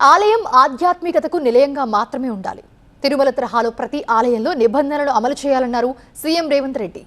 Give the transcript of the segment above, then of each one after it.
ఆలయం ఆధ్యాత్మికతకు నిలయంగా మాత్రమే ఉండాలి. తిరుమల తరహాలో ప్రతి ఆలయంలో నిబంధనలను అమలు చేయాలన్నారు CM Revanth Reddy.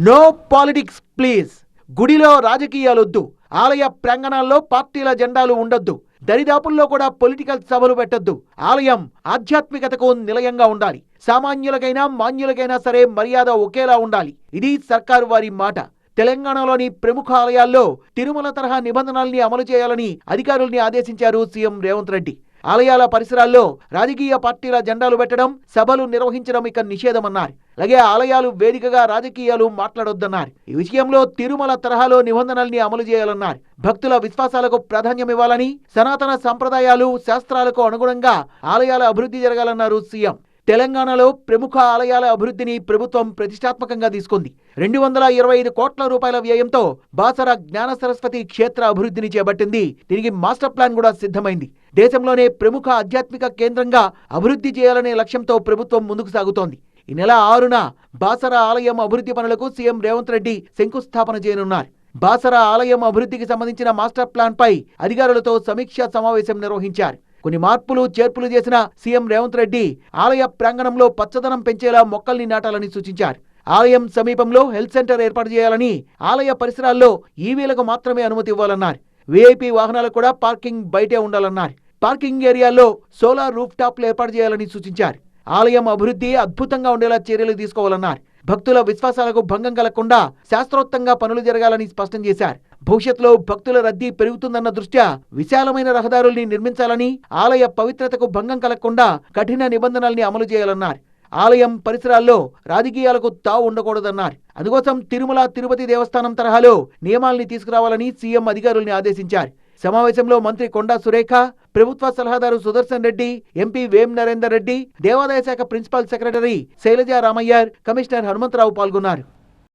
No politics please. గుడిలో రాజకీయాలొద్దు. ఆలయ ప్రాంగణాల్లో పార్టీల జెండాలు ఉండొద్దు. దరిదాపుల్లో కూడా పొలిటికల్ సభలు పెట్టొద్దు. ఆలయం ఆధ్యాత్మికతకు నిలయంగా ఉండాలి. సామాన్యులకైనా మాన్యులకైనా సరే మర్యాద ఒకేలా ఉండాలి. ఇది సర్కారు వారి మాట. తెలంగాణలోని ప్రముఖ ఆలయాల్లో తిరుమల తరహా నిబంధనల్ని అమలు చేయాలని అధికారుల్ని ఆదేశించారు సీఎం రేవంత్ రెడ్డి. ఆలయాల పరిసరాల్లో రాజకీయ పార్టీల జెండాలు పెట్టడం, సభలు నిర్వహించడం ఇక నిషేధమన్నారు. అలాగే ఆలయాలు వేదికగా రాజకీయాలు మాట్లాడొద్దన్నారు. ఈ విషయంలో తిరుమల తరహాలో నిబంధనల్ని అమలు చేయాలన్నారు. భక్తుల విశ్వాసాలకు ప్రాధాన్యమివ్వాలని, సనాతన సంప్రదాయాలు శాస్త్రాలకు అనుగుణంగా ఆలయాల అభివృద్ధి జరగాలన్నారు సీఎం. తెలంగాణలో ప్రముఖ ఆలయాల అభివృద్ధిని ప్రభుత్వం ప్రతిష్టాత్మకంగా తీసుకుంది. 225 కోట్ల రూపాయల వ్యయంతో బాసర జ్ఞాన సరస్వతి క్షేత్ర అభివృద్ధిని చేపట్టింది. దీనికి మాస్టర్ ప్లాన్ కూడా సిద్ధమైంది. దేశంలోనే ప్రముఖ ఆధ్యాత్మిక కేంద్రంగా అభివృద్ధి చేయాలనే లక్ష్యంతో ప్రభుత్వం ముందుకు సాగుతోంది. ఈ నెల 6న బాసర ఆలయం అభివృద్ధి పనులకు సీఎం రేవంత్ రెడ్డి శంకుస్థాపన చేయనున్నారు. బాసర ఆలయం అభివృద్ధికి సంబంధించిన మాస్టర్ ప్లాన్ పై అధికారులతో సమీక్షా సమావేశం నిర్వహించారు. కొన్ని మార్పులు చేర్పులు చేసిన సీఎం రేవంత్ రెడ్డి ఆలయ ప్రాంగణంలో పచ్చదనం పెంచేలా మొక్కల్ని నాటాలని సూచించారు. ఆలయం సమీపంలో హెల్త్ సెంటర్ ఏర్పాటు చేయాలని, ఆలయ పరిసరాల్లో ఈవీలకు మాత్రమే అనుమతి ఇవ్వాలన్నారు. వీఐపీ వాహనాలకు కూడా పార్కింగ్ బయటే ఉండాలన్నారు. పార్కింగ్ ఏరియాల్లో సోలార్ రూఫ్ టాప్లు ఏర్పాటు చేయాలని సూచించారు. ఆలయం అభివృద్ధి అద్భుతంగా ఉండేలా చర్యలు తీసుకోవాలన్నారు. భక్తుల విశ్వాసాలకు భంగం కలగకుండా శాస్త్రోక్తంగా పనులు జరగాలని స్పష్టం చేశారు. భవిష్యత్తులో భక్తుల రద్దీ పెరుగుతుందన్న దృష్ట్యా విశాలమైన రహదారుల్ని నిర్మించాలని, ఆలయ పవిత్రతకు భంగం కలగకుండా కఠిన నిబంధనల్ని అమలు చేయాలన్నారు. ఆలయం పరిసరాల్లో రాజకీయాలకు తావు ఉండకూడదన్నారు. అందుకోసం తిరుమల తిరుపతి దేవస్థానం తరహాలో నియమాల్ని తీసుకురావాలని సీఎం అధికారుల్ని ఆదేశించారు. సమావేశంలో మంత్రి కొండా సురేఖ, ప్రభుత్వ సలహాదారు సుదర్శన్ రెడ్డి, ఎంపీ వేం నరేందర్ రెడ్డి, దేవాదాయ శాఖ principal secretary Shailaja Ramaiyer, commissioner Hanumantharao పాల్గొన్నారు.